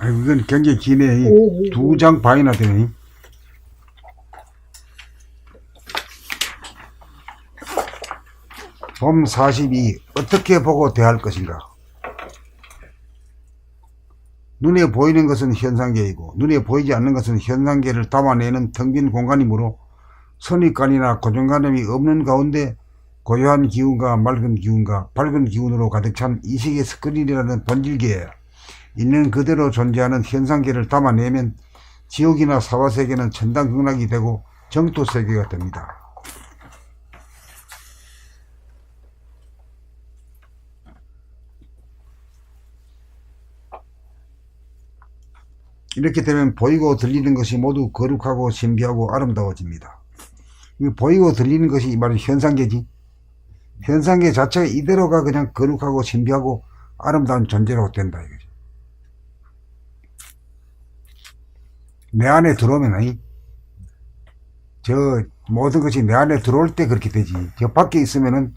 아이고, 이건 굉장히 기네. 두 장 반이나 되네. 봄 42. 어떻게 보고 대할 것인가? 눈에 보이는 것은 현상계이고 눈에 보이지 않는 것은 현상계를 담아내는 텅 빈 공간이므로 선입관이나 고정관념이 없는 가운데 고요한 기운과 맑은 기운과 밝은 기운으로 가득 찬 이식의 스크린이라는 본질계에 있는 그대로 존재하는 현상계를 담아내면 지옥이나 사화세계는 천당극락이 되고 정토세계가 됩니다. 이렇게 되면 보이고 들리는 것이 모두 거룩하고 신비하고 아름다워집니다. 보이고 들리는 것이 이 말은 현상계지. 현상계 자체가 이대로가 그냥 거룩하고 신비하고 아름다운 존재라고 된다 이거지. 내 안에 들어오면 저 모든 것이 내 안에 들어올 때 그렇게 되지. 저 밖에 있으면은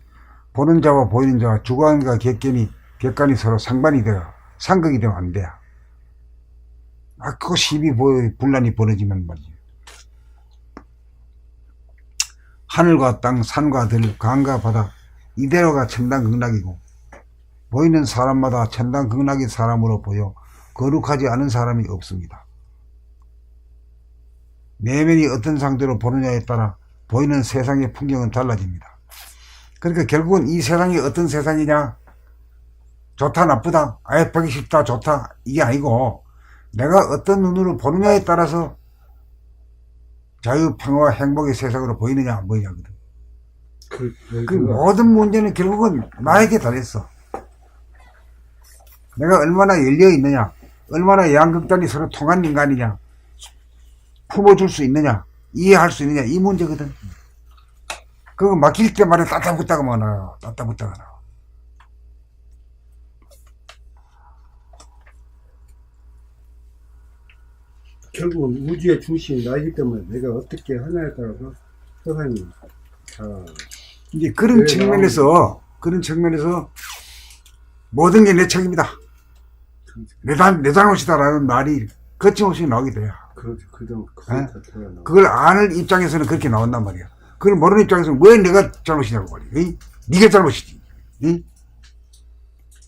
보는 자와 보이는 자와 주관과 객관이 서로 상반이 되어 상극이 되면 안 돼. 그 분란이 벌어지면 말이지. 하늘과 땅, 산과 들, 강과 바다 이대로가 천당극락이고 보이는 사람마다 천당극락인 사람으로 보여 거룩하지 않은 사람이 없습니다. 내면이 어떤 상태로 보느냐에 따라 보이는 세상의 풍경은 달라집니다. 그러니까 결국은 이 세상이 어떤 세상이냐, 좋다 나쁘다, 아예 보기 싫다 좋다 이게 아니고 내가 어떤 눈으로 보느냐에 따라서 자유, 평화와 행복의 세상으로 보이느냐 안 보이냐거든. 그 모든 문제는 결국은 나에게 달렸어. 내가 얼마나 열려 있느냐, 얼마나 양극단이 서로 통한 인간이냐, 품어줄 수 있느냐, 이해할 수 있느냐 이 문제거든. 그거 막힐 때마다 따따붙다가 나와. 따따붙다가 나와. 결국은 우주의 중심이 나이기 때문에 내가 어떻게 하냐에 따라서 세상이 이제 그런 측면에서 모든 게 내 책임이다. 내 잘못이다라는 말이 거침없이 나오게 돼요. 그렇죠. 그걸 아는 입장에서는 그렇게 나온단 말이야. 그걸 모르는 입장에서는 왜 내가 잘못이냐고 말이야. 네가 잘못이지.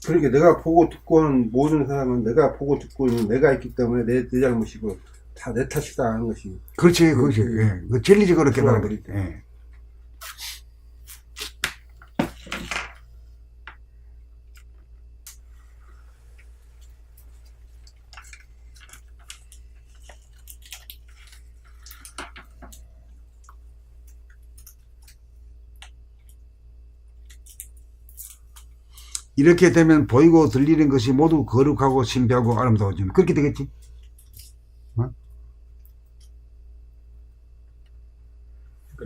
그러니까 내가 보고 듣고 하는 모든 사람은 내가 보고 듣고 있는 내가 있기 때문에 내 잘못이고 다 내 탓이다 하는 것이. 그렇지, 그렇지. 예. 그 진리적으로 깨달아 버릴 때. 예. 이렇게 되면 보이고 들리는 것이 모두 거룩하고 신비하고 아름다워지면 그렇게 되겠지.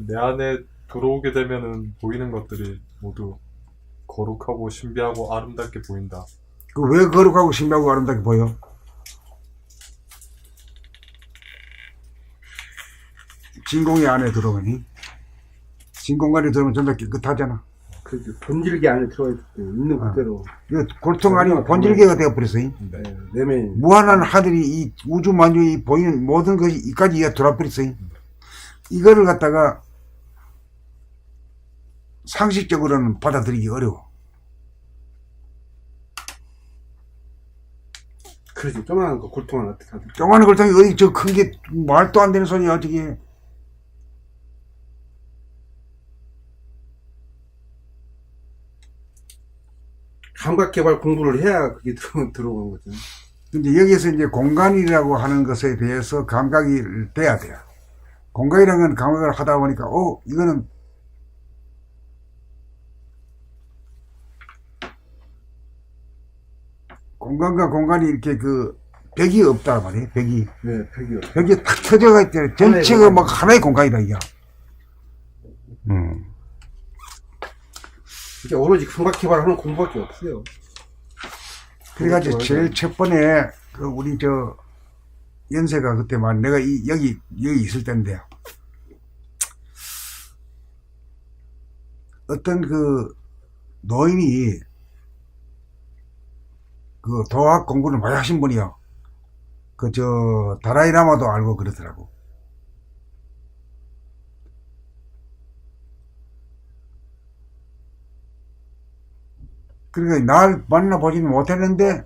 내 안에 들어오게 되면은 보이는 것들이 모두 거룩하고 신비하고 아름답게 보인다. 그 왜 거룩하고 신비하고 아름답게 보여? 진공의 안에 들어오니 진공관에 들어오면 전부 다 깨끗하잖아. 그 본질계 안에 들어가 있는 그대로. 골통 아니면 본질계가 되어버렸어. 내면 무한한 하늘이 이 우주 만유이 보이는 모든 것이 이까지 들어버렸어. 이거를 갖다가 상식적으로는 받아들이기 어려워. 그렇지. 조그마한 거 골통 하나 어떻게 하든. 조그마한 골통이 어디 저 큰 게 말도 안 되는 소리야 어떻게. 감각 개발 공부를 해야 그게 들어오는 거죠. 근데 여기서 이제 공간이라고 하는 것에 대해서 감각이 돼야 돼요. 공간이라는 건 감각을 하다 보니까 이거는 공간과 공간이 이렇게 그 벽이 없다 말이에요. 벽이. 네, 벽이요. 벽이 탁 터져가 있대. 전체가 막 하나의 공간이다 이게. 이게 오로지 감각 개발하는 공부밖에 없어요. 그래가지고 제일 첫 번에 그 우리 저 연세가 그때 말 내가 여기 있을 때인데 어떤 그 노인이 그 도학 공부를 많이 하신 분이요. 다라이라마도 알고 그러더라고. 그러니까 날 만나보지는 못했는데,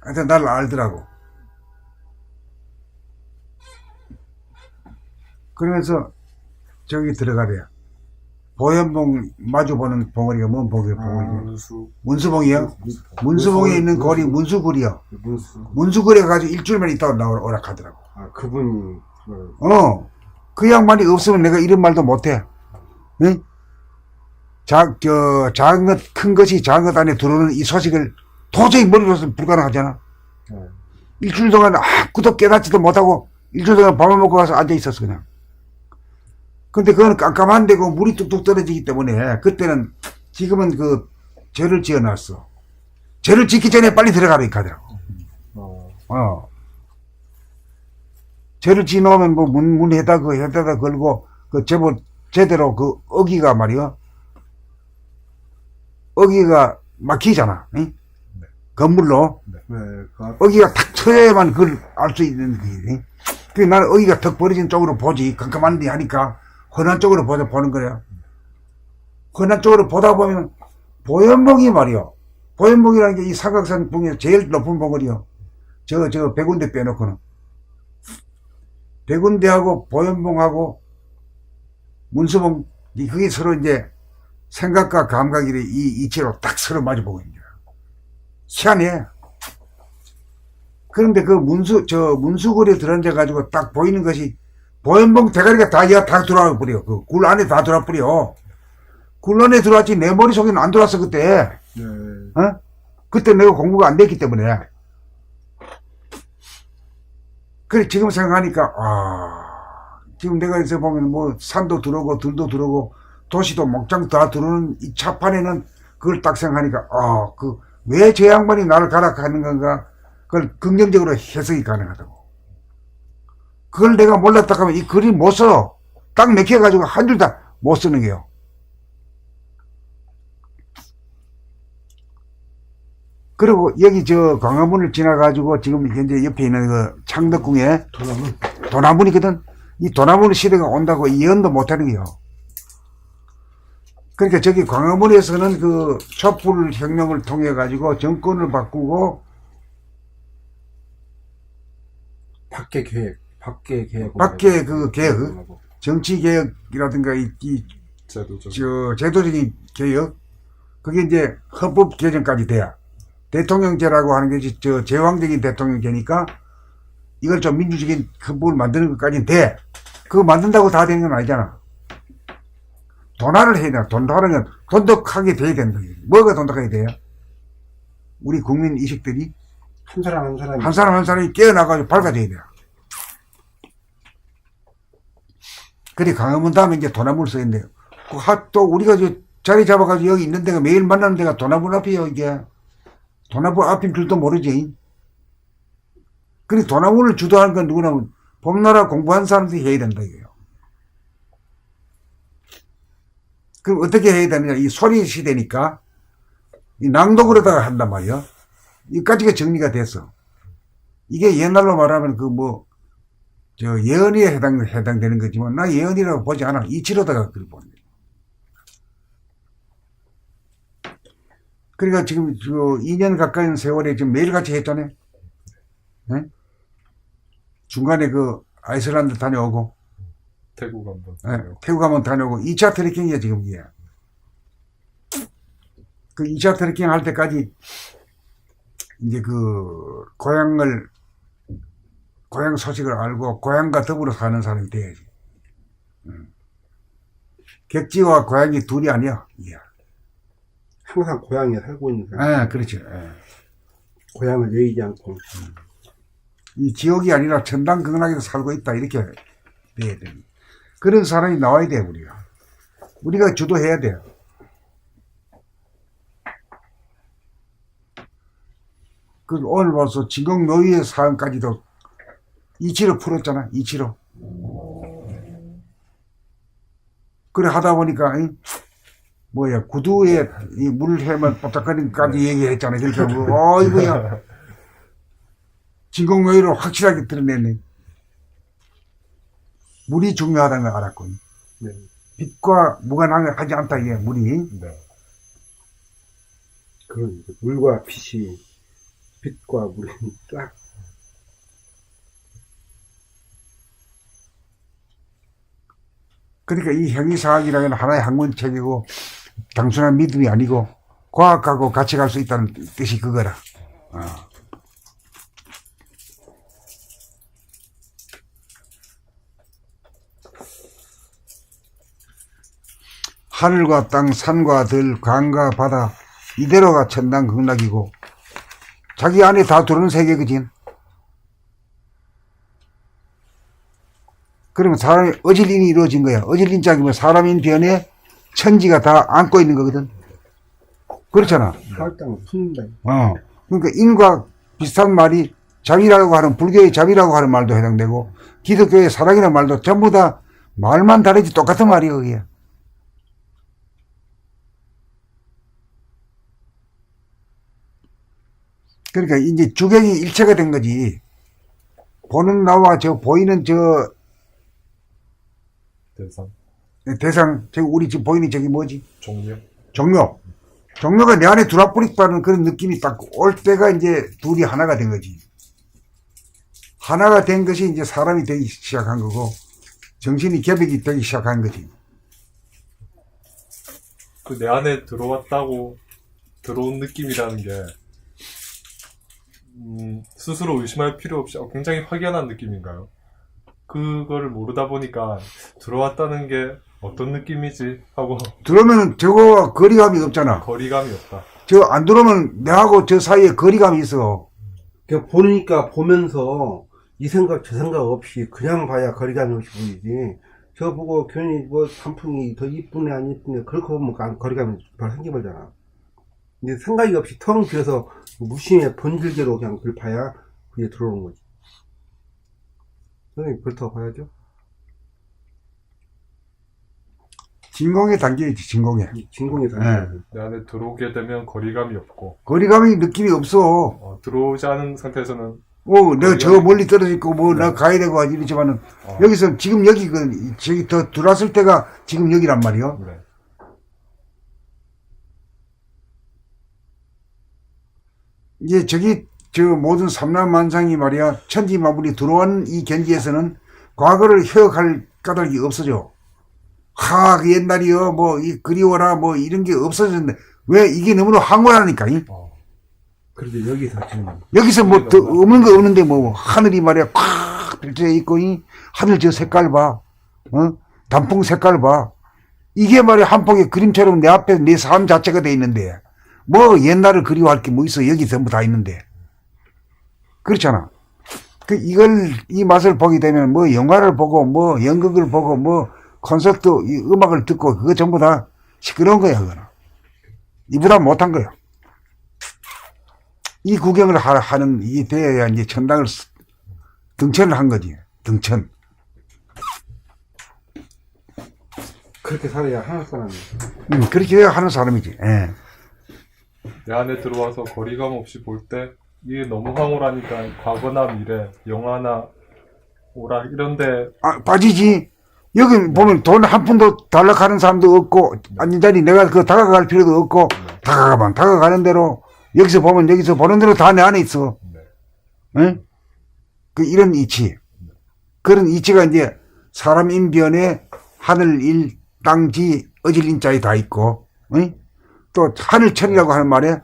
하여튼 날 알더라고. 그러면서 저기 들어가래요. 보현봉 마주보는 봉우리가 뭔 봉우리야? 문수. 문수봉이요? 문수봉에 있는 거리 문수굴이요. 문수. 문수굴에 가지고 일주일만 있다가 나오라 하더라고. 아, 그분, 그 양반이 없으면 내가 이런 말도 못해. 응? 작은 것, 큰 것이 작은 것 안에 들어오는 이 소식을 도저히 머리로서는 불가능하잖아. 네. 일주일 동안 아무것도 깨닫지도 못하고 일주일 동안 밥을 먹고 가서 앉아 있었어, 그냥. 근데 그건 깜깜한 데고 물이 뚝뚝 떨어지기 때문에 그때는 지금은 죄를 지어 놨어. 죄를 짓기 전에 빨리 들어가라, 이렇게 하더라고. 죄를 지어 놓으면 뭐 문에다 해다가 걸고 제대로 어기가 말이야. 어기가 막히잖아. 응? 네. 건물로. 네, 어기가 탁 쳐야만 그걸 알 수 있는 거지. 그 나는 어기가 턱 벌어진 쪽으로 보지. 깜깜한 데 하니까 흔한 쪽으로 보는 거야. 흔한 쪽으로 보다 보면 보현봉이 말이요. 보현봉이라는 게 이 삼각산 중에서 제일 높은 봉우리요. 저 백운대 빼놓고는. 백운대하고 보현봉하고 문수봉, 그게 서로 이제 생각과 감각이 이 이치로 딱 서로 마주보고 있는 거야. 희한해. 그런데 문수굴에 들어앉아가지고 딱 보이는 것이 보현봉 대가리가 다 들어와 버려. 굴 안에 다 들어와 버려. 굴 안에 들어왔지 내 머릿속에는 안 들어왔어, 그때. 네. 그때 내가 공부가 안 됐기 때문에. 그래, 지금 생각하니까, 지금 내가 여기서 보면 뭐 산도 들어오고 들도 들어오고 도시도 목장 다 들어오는 이 차판에는 그걸 딱 생각하니까, 왜 저 양반이 나를 가락하는 건가? 그걸 긍정적으로 해석이 가능하다고. 그걸 내가 몰랐다 하면 이 글이 못 써. 딱 맥혀가지고 한 줄 다 못 쓰는 게요. 그리고 여기 광화문을 지나가지고 지금 현재 옆에 있는 창덕궁에 도남문이거든. 이 도남문 시대가 온다고 예언도 못하는 게요. 그러니까 저기 광화문에서는 촛불 혁명을 통해 가지고 정권을 바꾸고 밖에 계획. 정치 개혁이라든가 제도적인 개혁, 그게 이제 헌법 개정까지 돼야 대통령제라고 하는 것이 제왕적인 대통령제니까 이걸 좀 민주적인 헌법을 만드는 것까지는 돼. 그거 만든다고 다 되는 건 아니잖아. 돈화를 해야 돼. 돈화는 돈독하게 돼야 된다. 뭐가 돈독하게 돼요? 우리 국민 의식들이 한 사람 한 사람이 깨어나가지고 밝아져야 돼요. 그래, 강화문 다음에 이제 도남을 써야 돼요. 또 우리가 자리 잡아가지고 여기 있는 데가 매일 만나는 데가 도남문 앞이에요, 이게. 도남문 앞인 줄도 모르지. 그래, 도남문을 주도하는 건 누구냐면, 봄나라 공부한 사람들이 해야 된다, 이거예요. 그럼 어떻게 해야 되느냐, 이 소리 시대니까, 이 낭독으로다가 한단 말이야. 이까지가 정리가 됐어. 이게 옛날로 말하면 예언에 해당되는 거지만, 나 예언이라고 보지 않아. 이치로다가 그걸 보는 거야. 그러니까 지금 2년 가까이 세월에 지금 매일같이 했잖아요. 네? 중간에 아이슬란드 다녀오고, 태국 한번. 네, 태국 한번 다녀오고, 2차 트레킹이야, 지금 이게. 2차 트레킹 할 때까지, 이제 고향 소식을 알고, 고향과 더불어 사는 사람이 돼야지. 객지와 고향이 둘이 아니야, 이게. 항상 고향에 살고 있는 사람. 그렇죠. 고향을 내리지 않고. 이 지역이 아니라 천당극락에서 살고 있다, 이렇게 돼야 돼. 그런 사람이 나와야 돼, 우리가. 우리가 주도해야 돼요. 오늘 벌써 진공노위의 사안까지도 이치로 풀었잖아, 이치로. 그래 하다 보니까, 구두에 이 물 해만 뽀짝거리기까지 얘기했잖아. 그렇게 하고, 어이구야. 진공요일을 확실하게 드러내네. 물이 중요하다는 걸 알았고. 네. 빛과 무관하지 않다, 이게, 물이. 네. 그런 물과 빛이 빛과 물이 딱 그러니까 이 형이상학이라는 건 하나의 학문책이고, 단순한 믿음이 아니고, 과학하고 같이 갈 수 있다는 뜻이 그거라. 하늘과 땅, 산과 들, 강과 바다, 이대로가 천당극락이고, 자기 안에 다 들어오는 세계, 그지? 그러면 사람의 어질인이 이루어진 거야. 어질인짝이면 사람인 변에 천지가 다 안고 있는 거거든. 그렇잖아. 할당을 품는다. 그러니까 인과 비슷한 말이 자비라고 하는, 불교의 자비라고 하는 말도 해당되고, 기독교의 사랑이라는 말도 전부 다 말만 다르지 똑같은 말이야, 그게. 그러니까 이제 주객이 일체가 된 거지. 보는 나와 보이는 대상, 우리 지금 보이는 저기 뭐지? 종료. 종료가 내 안에 들어와버리다는 그런 느낌이 딱 올 때가 이제 둘이 하나가 된 거지. 하나가 된 것이 이제 사람이 되기 시작한 거고, 정신이 개벽이 되기 시작한 거지. 그 내 안에 들어온 느낌이라는 게, 스스로 의심할 필요 없이 굉장히 확연한 느낌인가요? 그거를 모르다 보니까 들어왔다는 게 어떤 느낌이지 하고 들어오면 저거와 거리감이 없잖아. 거리감이 없다. 저 안 들어오면 내하고 저 사이에 거리감이 있어. 그러니까 보니까 보면서 이 생각 저 생각 없이 그냥 봐야 거리감이 없이 보이지. 저 보고 괜히 뭐 단풍이 더 이쁘네 안 이쁘네 그렇게 보면 거리감이 바로 생겨버리잖아. 근데 생각이 없이 텅 비어서 무심의 본질대로 그냥 그걸 봐야 그게 들어오는 거지. 선생님 그렇다고 봐야죠. 진공의 단계이지, 진공의. 진공의 네. 단계. 내 안에 들어오게 되면 거리감이 없고, 거리감이 느낌이 없어. 들어오지 않은 상태에서는 내가 저 멀리 떨어져 있고, 나 가야 되고, 이러지만은, 여기서, 지금 여기, 저기 더 들어왔을 때가 지금 여기란 말이요. 네. 이제 저 모든 삼라만상이 말이야, 천지마블이 들어온 이 경지에서는 과거를 회역할 까닭이 없어져. 그 옛날이요, 그리워라, 이런 게 없어졌는데, 왜 이게 너무나 황홀하니까, 그런데 여기서 지금 여기서 더 없는 거 없는데, 하늘이 말이야, 콱 펼쳐져 있고, 하늘 저 색깔 봐, 단풍 색깔 봐. 이게 말이야, 한 폭의 그림처럼 내 앞에 내 삶 자체가 돼 있는데, 옛날을 그리워할 게 뭐 있어. 여기 전부 다 있는데. 그렇잖아. 이 맛을 보게 되면, 영화를 보고, 연극을 보고, 콘서트, 음악을 듣고, 그거 전부 다 시끄러운 거야, 그거는. 이보다 못한 거야. 이 구경을 하는, 이게 돼야 이제 천당을 등천을 한 거지. 등천. 그렇게 살아야 하는 사람이. 그렇게 해야 하는 사람이지. 예. 내 안에 들어와서 거리감 없이 볼 때 이게 너무 황홀하니까 과거나 미래, 영화나 오락 이런데 빠지지. 여기 보면 돈 한 푼도 달라가는 사람도 없고, 아니자니 내가 다가갈 필요도 없고, 다가가는 대로, 여기서 보면 여기서 보는 대로 다 내 안에 있어. 응? 이런 이치. 그런 이치가 이제 사람 인변에 하늘 일, 땅지, 어질 인자에 다 있고, 응? 또 하늘천이라고 하는 말에,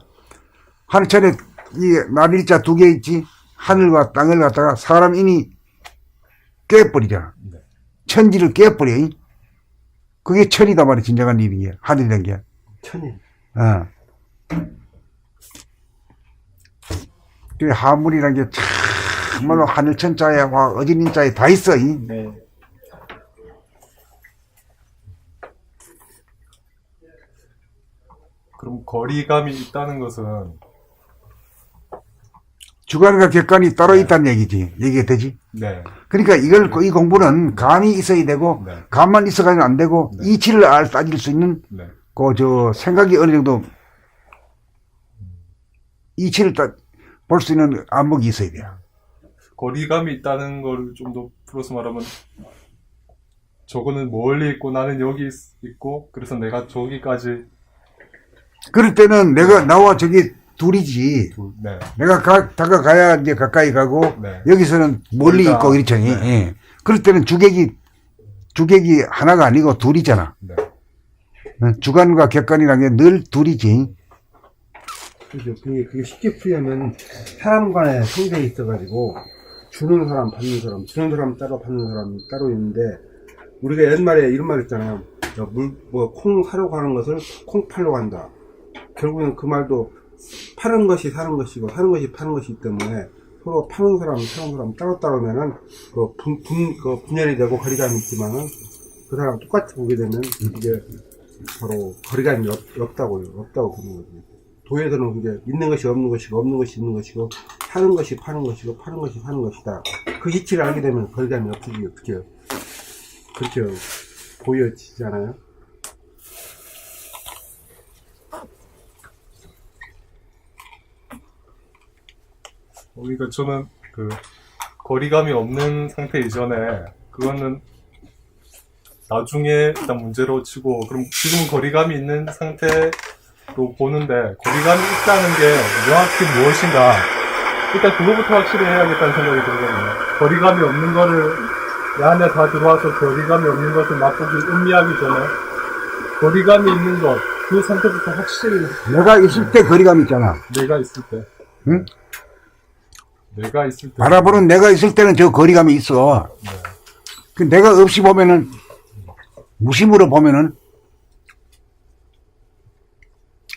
하늘천에 이 날일자 두 개 있지. 하늘과 땅을 갖다가 사람 인이 깨버리잖아. 천지를 깨버려. 그게 천이다 말이야, 진정한 일이야. 하늘이란 게. 천이. 그래, 하물이란 게 참말로 하늘천자에, 어진인자에 다 있어. 네. 그럼 거리감이 있다는 것은 주관과 객관이 따로 있다는 얘기지. 얘기가 되지? 네. 그러니까 이 공부는 감이 있어야 되고, 감만 있어가지고 안 되고, 이치를 따질 수 있는, 생각이 어느 정도, 이치를 볼 수 있는 안목이 있어야 돼요. 거리감이 있다는 걸 좀 더 풀어서 말하면 저거는 멀리 있고 나는 여기 있고 그래서 내가 저기까지 그럴 때는 나와 저기 둘이지. 네, 내가 다가가야 이제 가까이 가고, 네. 여기서는 멀리 멀다. 있고, 그렇잖니. 네. 예. 그럴 때는 주객이 하나가 아니고 둘이잖아. 네. 주간과 객관이라는 게 늘 둘이지. 그죠. 그게 쉽게 풀려면 사람 간에 성격이 있어가지고 주는 사람, 받는 사람, 주는 사람 따로 받는 사람 따로 있는데 우리가 옛말에 이런 말 있잖아요. 콩 사려고 하는 것을 콩 팔려고 한다. 결국엔 그 말도 파는 것이 사는 것이고 사는 것이 파는 것이기 때문에 서로 파는 사람, 사는 사람 따로따로면은 그 분열이 되고 거리감이 있지만은 그 사람 똑같이 보게 되면 이게 바로 거리감이 없다고 보는 거지. 도에서는 이제 있는 것이 없는 것이고 없는 것이 있는 것이고 사는 것이 파는 것이고 파는 것이 사는 것이다. 그 이치를 알게 되면 거리감이 없어지기 어떻게 그렇게 보여지잖아요. 그러니까 저는 그 거리감이 없는 상태 이전에 그거는 나중에 일단 문제로 치고 그럼 지금 거리감이 있는 상태로 보는데 거리감이 있다는 게 명확히 무엇인가 일단 그거부터 확실히 해야겠다는 생각이 들거든요. 거리감이 없는 거를 내 안에 다 들어와서 거리감이 없는 것을 맛보기 음미하기 전에 거리감이 있는 것 그 상태부터 확실히 내가 있을 때 거리감 있잖아. 내가 있을 때 응? 내가 있을 때 바라보는 내가 있을 때는 저 거리감이 있어. 네. 그 내가 없이 보면은, 무심으로 보면은,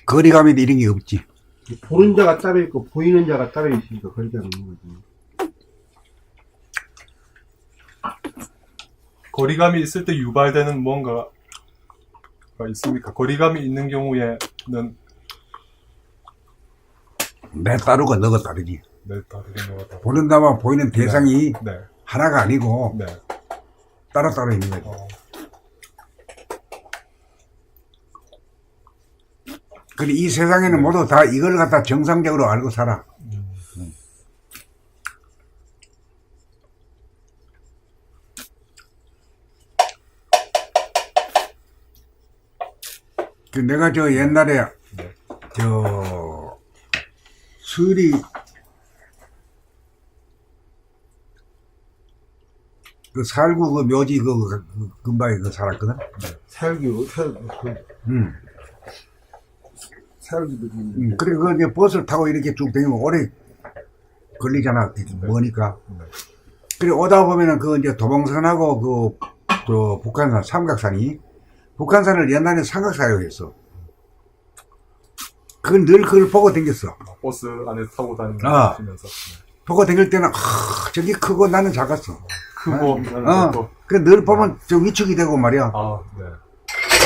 거리감이 이런 게 없지. 보는 자가 따로 있고 보이는 자가 따로 있으니까 거리감이 있는 거지. 거리감이 있을 때 유발되는 뭔가가 있습니까? 거리감이 있는 경우에는 내 따르고 너가 따르지. 네, 다르게 뭐가 보는 나와 보이는 대상이 네, 하나가 아니고, 네. 따로 있는 거지. 그리고 이 세상에는 모두 다 이걸 갖다 정상적으로 알고 살아. 그 내가 저 옛날에 네. 저 수리 그 살구 그 묘지 그 근방에 그 살았거든. 살기도 그래 그 이제 버스를 타고 이렇게 쭉 다니면 오래 걸리잖아. 머니까. 네. 그래 오다 보면은 그 이제 도봉산하고 그 북한산 삼각산이 북한산을 옛날에 삼각산이라고 했어. 그건 늘 그걸 보고 댕겼어. 버스 안에 타고 다니면서 아. 보고 댕길 때는 저기 크고 나는 작았어. 크고 나는 또 그래 늘 보면 저 위축이 되고 말이야. 아, 네.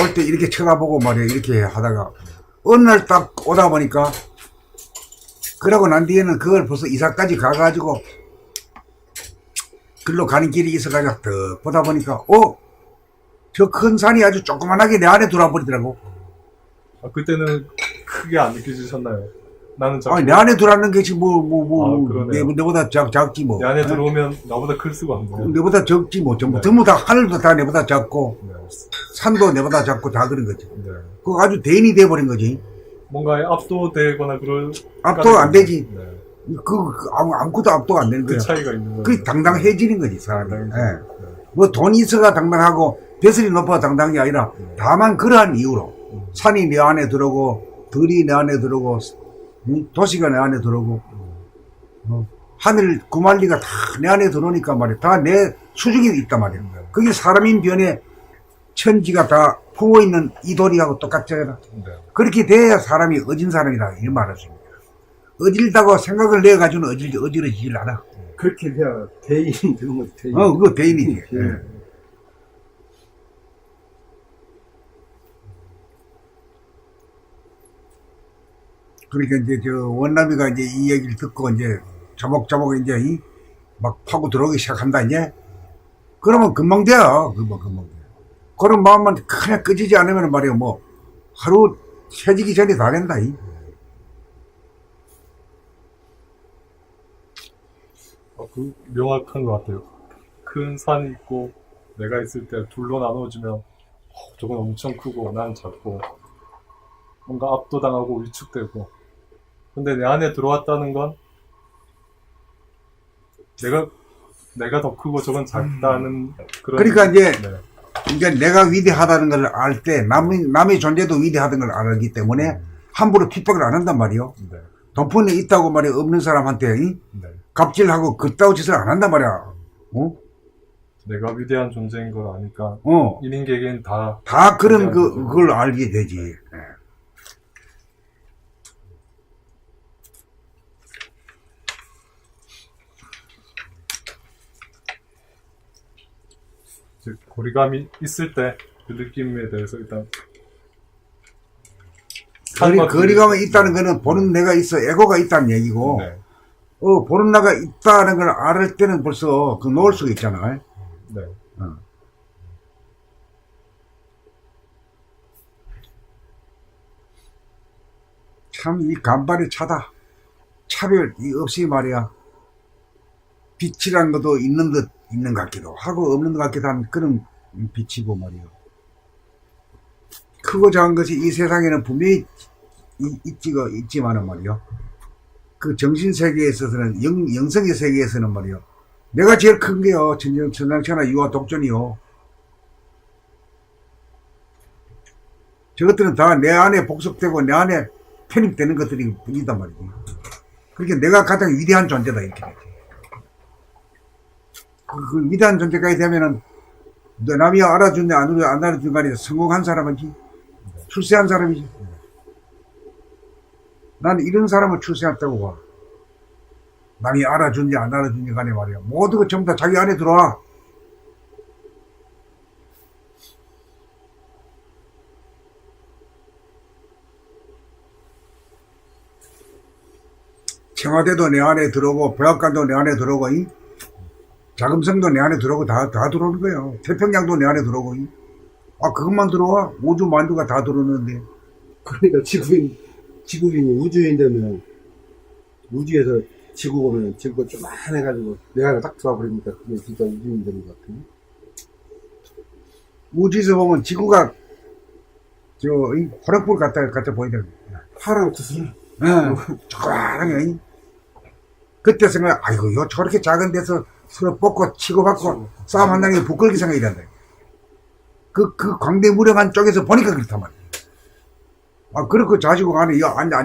올 때 이렇게 쳐다보고 말이야. 이렇게 하다가 어느 날 딱 오다 보니까 그러고 난 뒤에는 그걸 벌써 이사까지 가가지고 글로 가는 길이 있어가지고 더 보다 보니까 저 큰 산이 아주 조그만하게 내 안에 들어와 버리더라고. 아, 그때는 크게 안 느껴지셨나요? 나는 자꾸 아니 내 안에 들어왔는 것이 그러네요. 내보다 작지 뭐. 내 안에 들어오면 나보다 클 수가 없네요. 내보다 적지 뭐. 전부 네. 전부 다 하늘도 다 내보다 작고 네. 산도 내보다 작고 다 그런 거지. 네. 그거 아주 대인이 돼버린 거지. 뭔가에 압도되거나 그럴 압도 안 되지. 네. 아무것도 압도가 안 되는 그 거야. 차이가 있는 거예요. 그게 당당해지는 거지 사람이. 당당해지는 예. 네. 뭐 돈이 있어가 당당하고 벼슬이 높아가 당당한 게 아니라 다만 그러한 이유로 산이 내 안에 들어오고 들이 내 안에 들어오고 도시가 내 안에 들어오고 하늘 구만리가 다 내 안에 들어오니까 말이야. 다 내 수중에 있단 말이야. 그게 사람인 변에 천지가 다 품어있는 이 도리하고 똑같잖아. 네. 그렇게 돼야 사람이 어진 사람이라 이 말할 수 있습니다. 어질다고 생각을 내가지고는 어지러지질 않아. 그렇게 해야 대인이 되는 거지. 대인. 그거 대인이지. 대인. 예. 그러니까 이제 저 원남이가 이제 이 얘기를 듣고 이제 자목자목 이제 막 파고 들어오기 시작한다 이제. 그러면 금방 돼요. 금방 돼. 그런 마음만 그냥 끄지지 않으면 말이야 뭐 하루 새지기 전에 다 된다. 명확한 것 같아요. 큰 산이 있고 내가 있을 때 둘로 나눠지면 저건 엄청 크고 난 작고 뭔가 압도당하고 위축되고, 근데 내 안에 들어왔다는 건 내가 더 크고 저건 작다는 그런. 그러니까 이제 네. 이제 내가 위대하다는 걸 알 때 남의 존재도 위대하다는 걸 알기 때문에 함부로 핍박을 안 한단 말이요. 네. 돈푼이 있다고 말이야 없는 사람한테 네. 갑질하고 그따위 짓을 안 한단 말이야. 어? 내가 위대한 존재인 걸 아니까 어. 인인계계는 다 다 그런 위대한 존재고. 그걸 알게 되지. 예. 즉 거리감이 있을 때 그 느낌에 대해서 일단 거리감이 있다는 거는 보는 내가 있어 에고가 있다는 얘기고, 네. 보는 내가 있다는 걸 알을 때는 벌써 그 놓을 수가 있잖아. 네. 참 이 간발이 차다. 차별이 없이 말이야. 빛이란 것도 있는 듯 있는 것 같기도 하고 없는 것 같기도 한 그런 빛이고 말이야. 크고 작은 것이 이 세상에는 분명히 있지만은 말이야. 그 정신 세계에 있어서는 영성의 세계에서는 말이야. 내가 제일 큰 게요. 천상천하 유아 독존이요. 저것들은 다 내 안에 복속되고 내 안에 편입되는 것들이 뿐이단 말이지. 그러니까 내가 가장 위대한 존재다 이렇게 되지. 그 위대한 존재까지 되면은 남이 알아주냐 안 알아주냐 간에 성공한 사람이지, 출세한 사람이지. 난 이런 사람을 출세했다고 봐. 남이 알아주냐 안 알아주냐 간에 말이야. 모두가 전부 다 자기 안에 들어와. 청와대도 내 안에 들어오고 백악관도 내 안에 들어오고 자금성도 내 안에 들어오고 다 들어오는 거예요. 태평양도 내 안에 들어오고 그것만 들어와. 우주 만주가 다 들어오는데. 그러니까 지구인이 우주인 되면 우주에서 지구 보면 지구가 쪼만해가지고 내 안에 딱 들어와 버리니까 그게 진짜 우주인 되는 것 같아요. 우주에서 보면 지구가 호락불 같아 보이더라고. 파랑 구슬. 조그만하게. 그때 생각, 아이고, 저렇게 작은 데서 서로 뽑고 치고받고 싸움 한다는 게 부끄럽게 생각이 된다. 그 광대무량한 쪽에서 보니까 그렇단 말이야. 그렇고 자시고 안에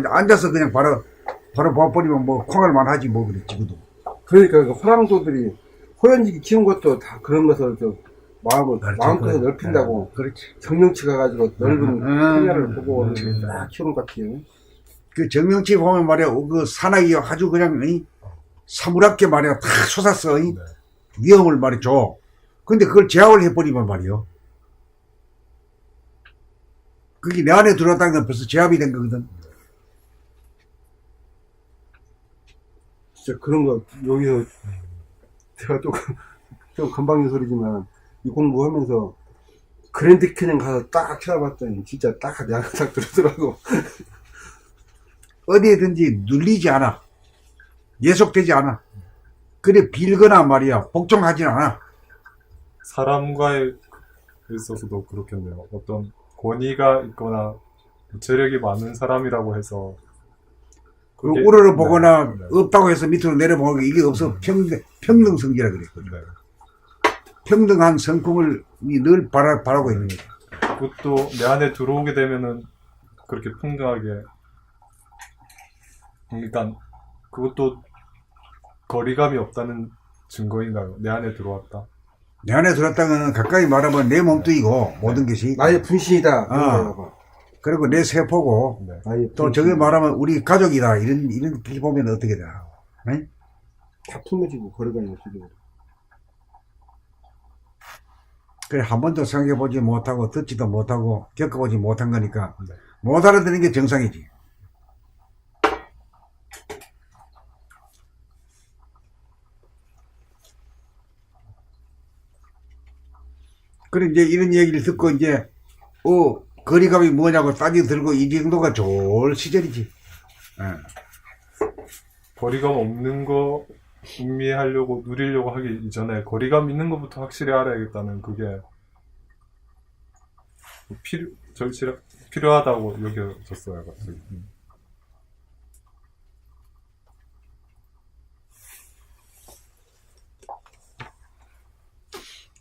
앉아서 그냥 바로 봐버리면 뭐 콩알만 하지 뭐 그래, 지구도. 그러니까 그 호랑도들이 호연지기 키운 것도 다 그러면서 마음껏 넓힌다고. 그렇지. 정령치 가가지고 넓은 평야를 보고 딱 키우는 것 같아요. 그 정명치 보면 말이야, 그 산악이 아주 그냥, 사무랍게 말이야, 다 솟았어, 위험을 말이죠. 근데 그걸 제압을 해버리면 말이요. 그게 내 안에 들어왔다는 건 벌써 제압이 된 거거든. 진짜 그런 거, 여기서, 제가 좀 건방진 소리지만, 이 공부하면서, 그랜드 캐년 가서 딱 찾아봤더니, 진짜 딱 내 안에 딱 들어오더라고. 어디에든지 눌리지 않아. 예속되지 않아. 그래 빌거나 말이야 복종하지 않아. 사람과에 있어서도 그렇겠네요. 어떤 권위가 있거나 재력이 많은 사람이라고 해서 그게- 우러러 보거나 네. 없다고 해서 밑으로 내려보고 이게 없어. 평등성지라 그랬거든. 네. 평등한 성품을 늘 바라고 있는 거야. 그것도 내 안에 들어오게 되면은 그렇게 평등하게, 그러니까 그것도 거리감이 없다는 증거인가요? 내 안에 들어왔다. 내 안에 들었다는 가까이 말하면 내 몸뚱이고 모든 것이. 나의 분신이다. 그리고 내 세포고 네. 나의 또 저게 말하면 우리 가족이다. 이렇게 보면 어떻게 되나. 응? 다 품어지고 거리감이 없어지고. 그래 한 번도 생각해보지 못하고 듣지도 못하고 겪어보지 못한 거니까 네. 못 알아듣는 게 정상이지. 그래 이제 이런 얘기를 듣고 이제 거리감이 뭐냐고 따지 들고 이 정도가 좋을 시절이지. 거리감 없는 거 음미하려고 누리려고 하기 이전에 거리감 있는 것부터 확실히 알아야겠다는 그게 필요하다고 여겨졌어요, 갑자기.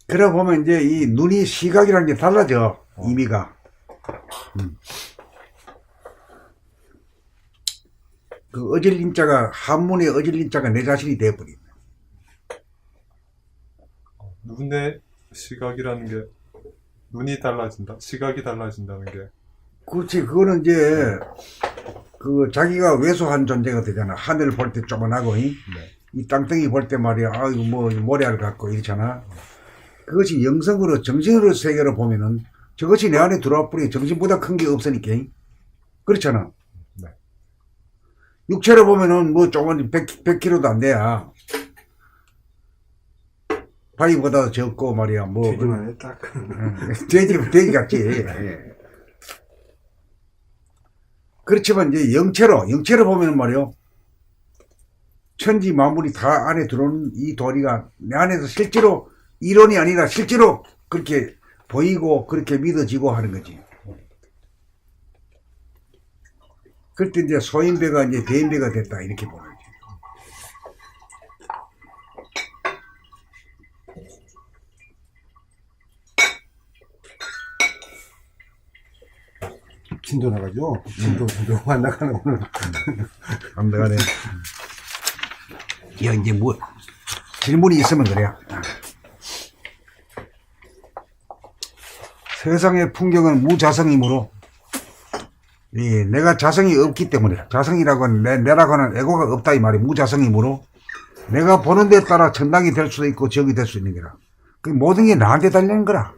그래 보면 이제 이 눈이 시각이라는 게 달라져, 의미가. 그 어질린자가, 한문의 어질린자가 내 자신이 되어버린. 눈의 시각이라는 게 눈이 달라진다, 시각이 달라진다는 게. 그렇지, 그거는 이제 그 자기가 왜소한 존재가 되잖아. 하늘 볼 때 조만하고, 이 땅덩이 볼 때 말이야, 아이고 뭐 모래알 같고 이렇잖아. 그것이 영성으로, 정신으로 세계로 보면은 저것이 내 안에 들어와 버리. 정신보다 큰 게 없으니까. 그렇잖아. 네. 육체로 보면은 뭐 조금 100kg도 안 돼야. 바위보다 적고 말이야. 뭐. 되기만 해, 딱. 돼지 같지. 예. 그렇지만 이제 영체로 보면은 말이요. 천지 만물이 다 안에 들어오는 이 도리가 내 안에서 실제로 이론이 아니라 실제로 그렇게 보이고 그렇게 믿어지고 하는 거지. 그때 이제 소인배가 이제 대인배가 됐다 이렇게 보는 거지. 진도 나가죠? 진도 안 나가는 거는. 안 나가네. 야, 이제 뭐, 질문이 있으면 그래요. 세상의 풍경은 무자성이므로, 내가 자성이 없기 때문에, 자성이라고 하는, 내라고 하는 에고가 없다 이 말이 무자성이므로, 내가 보는 데 따라 천당이 될 수도 있고, 적이 될 수 있는 거라. 그 모든 게 나한테 달리는 거라.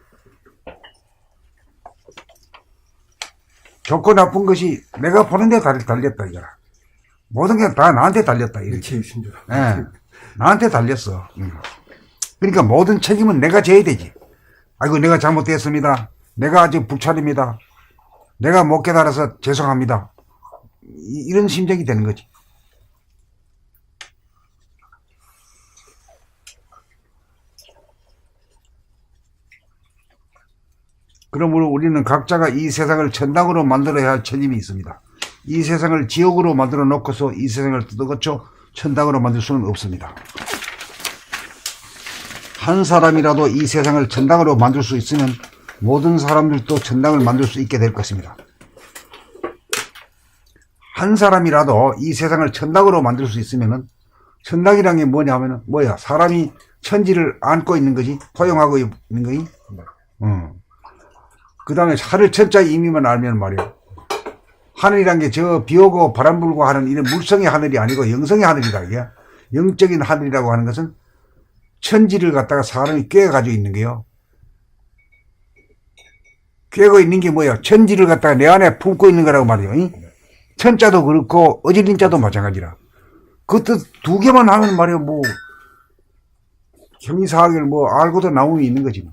좋고 나쁜 것이 내가 보는 데 달렸다 이거라. 모든 게 다 나한테 달렸다 이렇게. 일체유신주라. 예, 나한테 달렸어. 그러니까 모든 책임은 내가 져야 되지. 아이고 내가 잘못됐습니다. 내가 아직 불찰입니다. 내가 못 깨달아서 죄송합니다. 이런 심정이 되는 거지. 그러므로 우리는 각자가 이 세상을 천당으로 만들어야 할 책임이 있습니다. 이 세상을 지옥으로 만들어 놓고서 이 세상을 뜯어고쳐 천당으로 만들 수는 없습니다. 한 사람이라도 이 세상을 천당으로 만들 수 있으면 모든 사람들도 천당을 만들 수 있게 될 것입니다. 한 사람이라도 이 세상을 천당으로 만들 수 있으면은 천당이란 게 뭐냐 하면은 뭐야? 사람이 천지를 안고 있는 거지? 포용하고 있는 거지? 그 다음에 하늘 천자의 의미만 알면 말이야. 하늘이란 게 저 비 오고 바람 불고 하는 이런 물성의 하늘이 아니고 영성의 하늘이다. 이게 영적인 하늘이라고 하는 것은 천지를 갖다가 사람이 꿰가지고 있는 게요. 꿰고 있는 게 뭐야? 천지를 갖다가 내 안에 품고 있는 거라고 말이에요. 천자도 그렇고 어질린자도 마찬가지라. 그것도 두 개만 하면 말이야. 뭐 형이사학을 뭐 알고도 나옴이 있는 거지.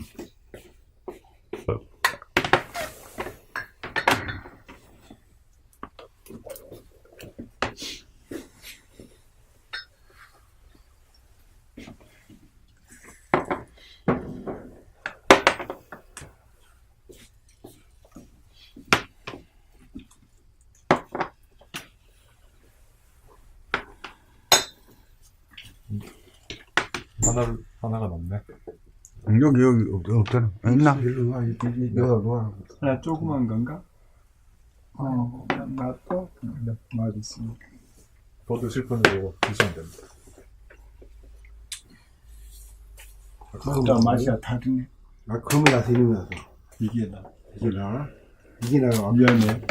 하나가 남네. 여기 없잖아. 있나? 일로 와, 내가 놔. 하나 조그만 건가? 나또 말 있으니까. 더 드실 분은 이거 드시면 됩니다. 또 맛이 다르네. 아, 그러면 나서 이름이 나서. 이게 나. 이게 나? 이게 나가. 미안해.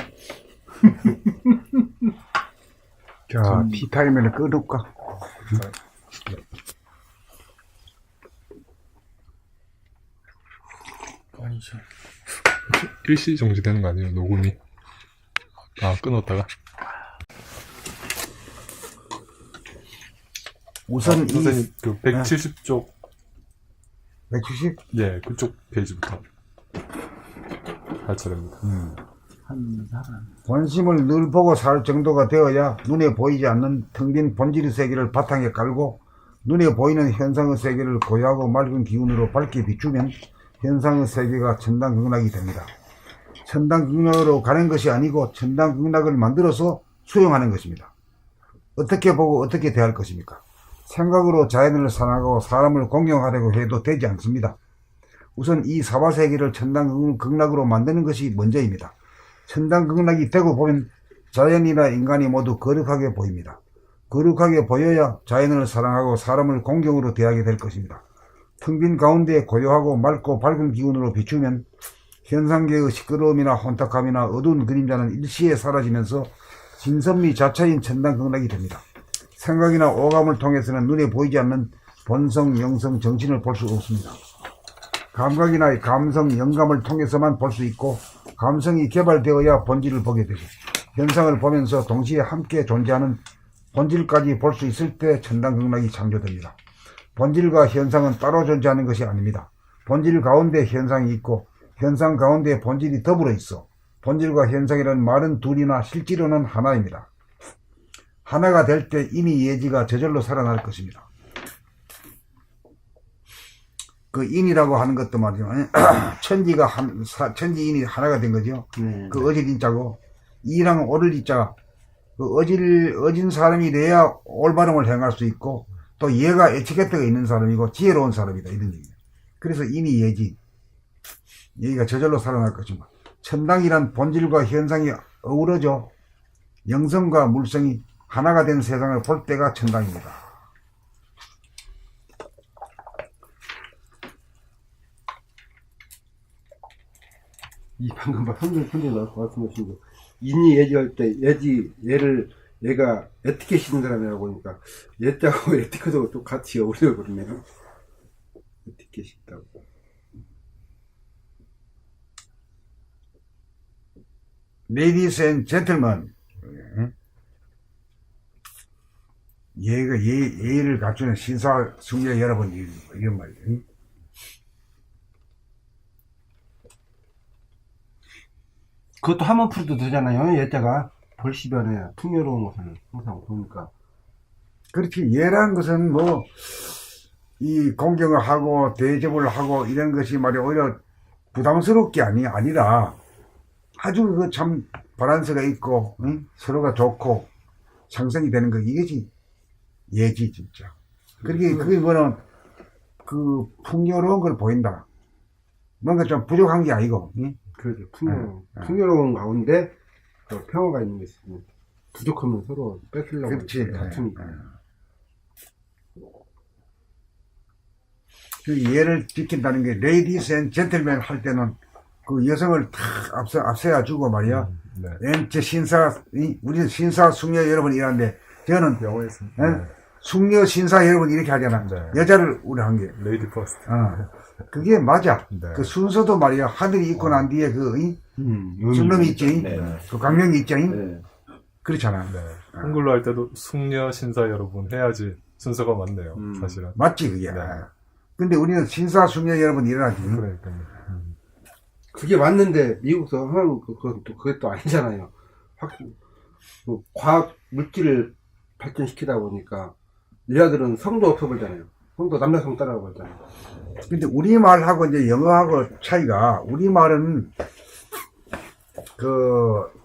자, 티타임을 끊을까? 아니죠. 일시 정지되는 거 아니에요? 녹음이. 아, 끊었다가. 우선 선생님, 그 170쪽, 170? 예, 그쪽 페이지부터 할 차례입니다. 한 사람. 본심을 늘 보고 살 정도가 되어야 눈에 보이지 않는 텅 빈 본질의 세계를 바탕에 깔고 눈에 보이는 현상의 세계를 고요하고 맑은 기운으로 밝게 비추면 현상의 세계가 천당극락이 됩니다. 천당극락으로 가는 것이 아니고 천당극락을 만들어서 수용하는 것입니다. 어떻게 보고 어떻게 대할 것입니까? 생각으로 자연을 사랑하고 사람을 공경하려고 해도 되지 않습니다. 우선 이 사바세계를 천당극락으로 만드는 것이 먼저입니다. 천당극락이 되고 보면 자연이나 인간이 모두 거룩하게 보입니다. 거룩하게 보여야 자연을 사랑하고 사람을 공경으로 대하게 될 것입니다. 텅 빈 가운데 고요하고 맑고 밝은 기운으로 비추면 현상계의 시끄러움이나 혼탁함이나 어두운 그림자는 일시에 사라지면서 진선미 자체인 천당극락이 됩니다. 생각이나 오감을 통해서는 눈에 보이지 않는 본성, 영성, 정신을 볼 수 없습니다. 감각이나 감성, 영감을 통해서만 볼 수 있고 감성이 개발되어야 본질을 보게 되고 현상을 보면서 동시에 함께 존재하는 본질까지 볼 수 있을 때 천당극락이 창조됩니다. 본질과 현상은 따로 존재하는 것이 아닙니다. 본질 가운데 현상이 있고 현상 가운데 본질이 더불어 있어 본질과 현상이라는 말은 둘이나 실제로는 하나입니다. 하나가 될 때 인이 예지가 저절로 살아날 것입니다. 그 인이라고 하는 것도 말이죠. 천지인이 하나가 된 거죠. 그 어질 인자고 이랑 오를 이자 그 어진 사람이 돼야 올바름을 행할 수 있고 또 얘가 에티켓트가 있는 사람이고 지혜로운 사람이다 이런 얘기예요. 그래서 인이 예지 얘가 저절로 살아날 것입니다. 천당이란 본질과 현상이 어우러져 영성과 물성이 하나가 된 세상을 볼 때가 천당입니다. 이 방금 선생님 말씀하신 거 인이 예지할 때 얘가 에티켓 있는 사람이라고 보니까 얘자하고 에티켓하고 또 같이 어울려 버리네요. 에티켓이 있다고. Ladies and gentlemen, 예의를 갖추는 신사 숙녀 여러분, 이런 말이에요. 그것도 한번 풀어도 되잖아요. 얘자가 벌시변에 풍요로운 것을 항상 보니까. 그렇지. 예라는 것은 뭐, 이 공경을 하고 대접을 하고 이런 것이 말이야 오히려 부담스럽게 아니라 아주 그 참 바란스가 있고, 응? 서로가 좋고 상생이 되는 거 이게지. 예지, 진짜. 그게 뭐는 그 풍요로운 걸 보인다. 뭔가 좀 부족한 게 아니고, 응? 그렇죠. 풍요로운 가운데 평화가 있는 것이 부족하면 서로 뺏으려고 그렇지. 다투니까. 그 예를 지킨다는 게 레이디스 앤 젠틀맨 할 때는 그 여성을 탁 앞세워 주고 말이야. 네. 우리는 신사 숙녀 여러분 이라는데 저는 영어에서 숙녀 신사 여러분 이렇게 하잖아. 네. 여자를 우리 한 게. 레이디 퍼스트. 그게 맞아. 네. 그 순서도 말이야. 하늘이 있고 난 뒤에 순놈이 있지. 그 강령이 있지. 그렇잖아. 네. 한글로 할 때도 숙녀 신사 여러분 해야지 순서가 맞네요. 사실은. 맞지 그게. 네. 근데 우리는 신사 숙녀 여러분 이러지. 그러니까요. 그게 맞는데 미국에서 하는 그게 또 아니잖아요. 과학 물질을 발전시키다 보니까 여자들은 성도 없어버리잖아요. 성도 남자성 따라가버리잖아요. 근데 우리말하고 이제 영어하고 차이가 우리말은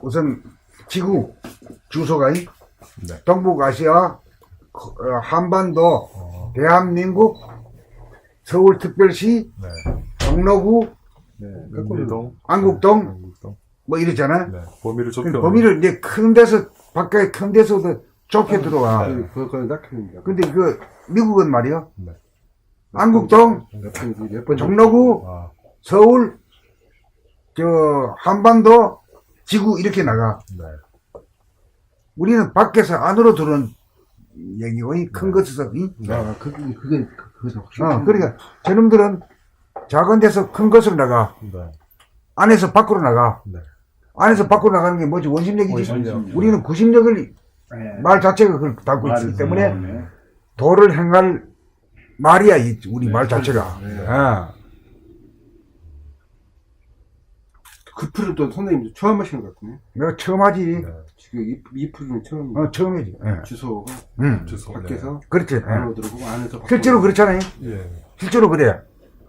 우선 지구 주소가 네. 동북아시아 한반도 대한민국 서울특별시 네. 종로구 민동, 안국동 뭐 이랬잖아. 네. 범위를 근데 좁혀. 범위를 이제 큰 데서 바깥에 큰 데서도 좁게 들어와. 그건 낙합니다. 근데 미국은 말이야. 네. 안국동, 종로구, 서울, 한반도, 지구 이렇게 나가. 네. 우리는 밖에서 안으로 들어오는 얘기고 큰 것에서. 그게 그러니까 저놈들은 작은 데서 큰 것으로 나가. 네. 안에서 밖으로 나가. 네. 안에서 밖으로 나가는 게 뭐지? 원심력이지. 원심력. 우리는 구심력을 말 자체가 그걸 담고 있기 때문에 도를 행할 말이야, 우리 말 자체가. 그 풀은 또 선생님도 처음 하시는 것 같네. 내가 처음 하지. 네. 지금 이 프로는 처음 처음이지. 예. 주소가 주소. 밖에서 그렇지. 예. 안으로 들어오고 안에서 밖으로 실제로 그렇잖아요. 예. 실제로 그래.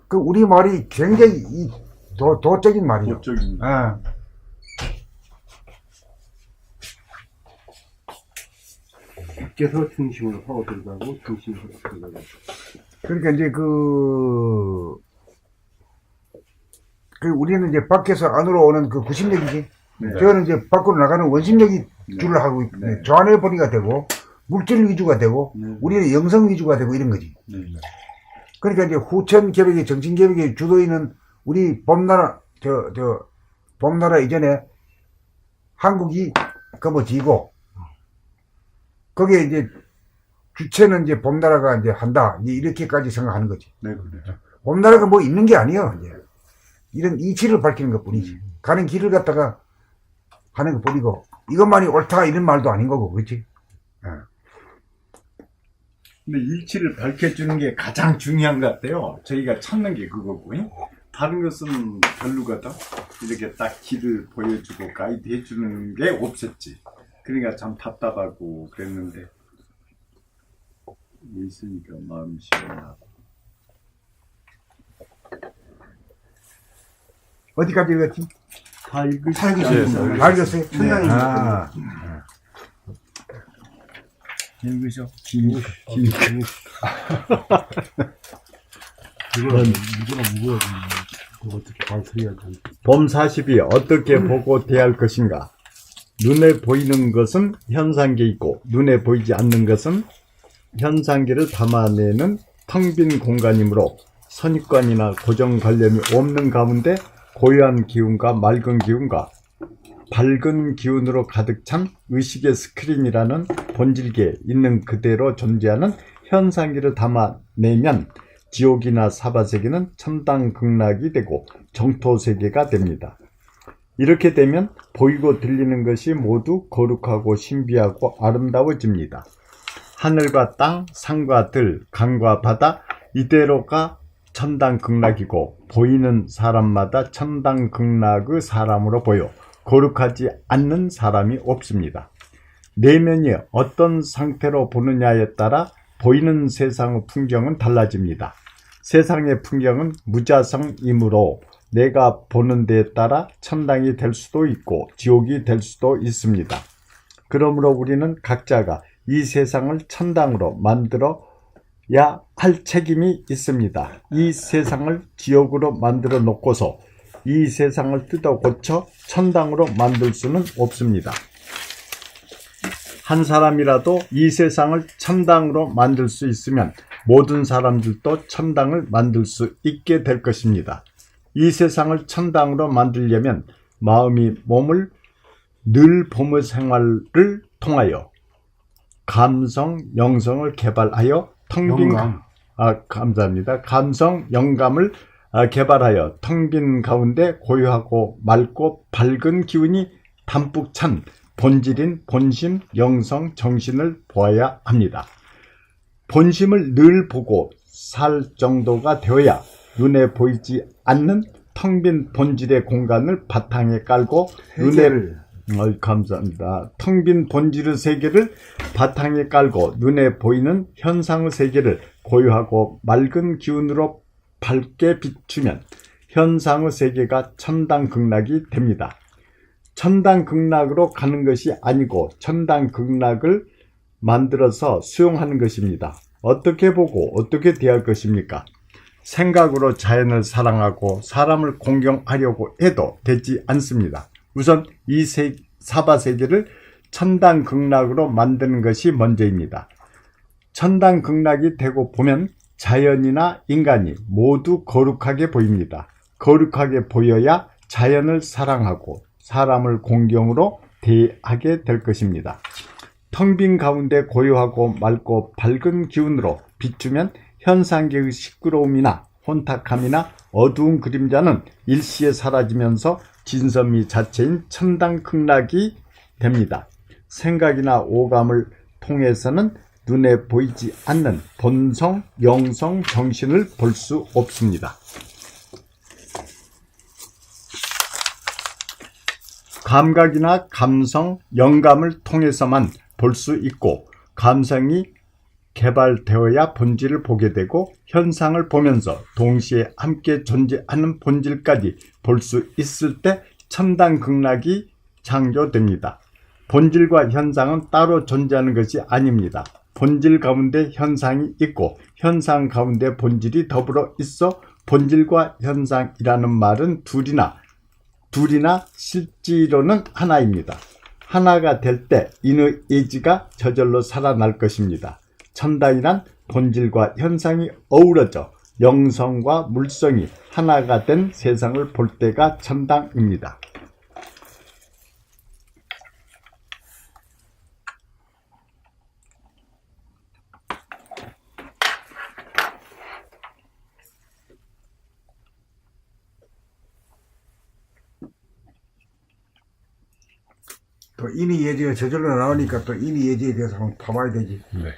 그 우리 말이 굉장히 도적인 말이죠. 법적인. 예. 밖에서 중심으로 파고 들어가고 중심으로 들어가고. 그러니까 이제 우리는 이제 밖에서 안으로 오는 그 구심력이지. 네. 저는 이제 밖으로 나가는 원심력이 네. 줄을 하고 있 네. 조안해버리가 되고, 물질 위주가 되고, 네. 우리는 영성 위주가 되고 이런 거지. 네. 그러니까 이제 후천 개벽의 정신 개벽의 주도인은 우리 봄나라, 봄나라 이전에 한국이 거머쥐고, 거기에 이제 주체는 이제 봄나라가 이제 한다. 이제 이렇게까지 생각하는 거지. 네, 그렇죠. 봄나라가 뭐 있는 게 아니에요. 이제 이런 이치를 밝히는 것 뿐이지. 가는 길을 갖다가 하는 것 뿐이고, 이것만이 옳다 이런 말도 아닌 거고, 그렇지? 근데 일치를 밝혀주는 게 가장 중요한 것 같아요. 저희가 찾는 게 그거고, 다른 것은 별로가다. 이렇게 딱 길을 보여주고 가이드 해주는 게 없었지. 그러니까 참 답답하고 그랬는데, 있으니까 마음이 시원하고. 어디까지 읽었지? 다 읽으시죠? 살기 다 읽었어요? 천당이 아, 읽으셔. 봄 40이 어떻게 보고 대할 것인가? 눈에 보이는 것은 현상계이고 눈에 보이지 않는 것은 현상계를 담아내는 텅 빈 공간이므로 선입관이나 고정관념이 없는 가운데 고요한 기운과 맑은 기운과 밝은 기운으로 가득 찬 의식의 스크린이라는 본질계에 있는 그대로 존재하는 현상계를 담아내면 지옥이나 사바세계는 천당극락이 되고 정토세계가 됩니다. 이렇게 되면 보이고 들리는 것이 모두 거룩하고 신비하고 아름다워집니다. 하늘과 땅, 산과 들, 강과 바다 이대로가 천당극락이고 보이는 사람마다 천당극락의 사람으로 보여 거룩하지 않는 사람이 없습니다. 내면이 어떤 상태로 보느냐에 따라 보이는 세상의 풍경은 달라집니다. 세상의 풍경은 무자성이므로 내가 보는 데에 따라 천당이 될 수도 있고 지옥이 될 수도 있습니다. 그러므로 우리는 각자가 이 세상을 천당으로 만들어야 할 책임이 있습니다. 이 세상을 지옥으로 만들어 놓고서 이 세상을 뜯어 고쳐 천당으로 만들 수는 없습니다. 한 사람이라도 이 세상을 천당으로 만들 수 있으면 모든 사람들도 천당을 만들 수 있게 될 것입니다. 이 세상을 천당으로 만들려면 마음이 몸을 늘 봄의 생활을 통하여 감성, 영성을 개발하여 감성, 영감을 개발하여 텅 빈 가운데 고요하고 맑고 밝은 기운이 담뿍 찬 본질인 본심, 영성, 정신을 보아야 합니다. 본심을 늘 보고 살 정도가 되어야 눈에 보이지 않는 텅 빈 본질의 공간을 바탕에 깔고 텅 빈 본질의 세계를 바탕에 깔고 눈에 보이는 현상의 세계를 고요하고 맑은 기운으로 밝게 비추면 현상의 세계가 천당극락이 됩니다. 천당극락으로 가는 것이 아니고 천당극락을 만들어서 수용하는 것입니다. 어떻게 보고 어떻게 대할 것입니까? 생각으로 자연을 사랑하고 사람을 공경하려고 해도 되지 않습니다. 우선 이 사바세계를 천당극락으로 만드는 것이 먼저입니다. 천당극락이 되고 보면 자연이나 인간이 모두 거룩하게 보입니다. 거룩하게 보여야 자연을 사랑하고 사람을 공경으로 대하게 될 것입니다. 텅 빈 가운데 고요하고 맑고 밝은 기운으로 비추면 현상계의 시끄러움이나 혼탁함이나 어두운 그림자는 일시에 사라지면서 진선미 자체인 천당극락이 됩니다. 생각이나 오감을 통해서는 눈에 보이지 않는 본성, 영성, 정신을 볼 수 없습니다. 감각이나 감성, 영감을 통해서만 볼 수 있고 감성이 개발되어야 본질을 보게 되고 현상을 보면서 동시에 함께 존재하는 본질까지 볼 수 있을 때 첨단 극락이 창조됩니다. 본질과 현상은 따로 존재하는 것이 아닙니다. 본질 가운데 현상이 있고 현상 가운데 본질이 더불어 있어 본질과 현상이라는 말은 둘이나 실제로는 하나입니다. 하나가 될 때 인의 예지가 저절로 살아날 것입니다. 첨단이란 본질과 현상이 어우러져 영성과 물성이 하나가 된 세상을 볼 때가 첨단입니다. 또 인의 예지가 저절로 나오니까 또 인의 예지에 대해서 한번 봐봐야 되지. 네.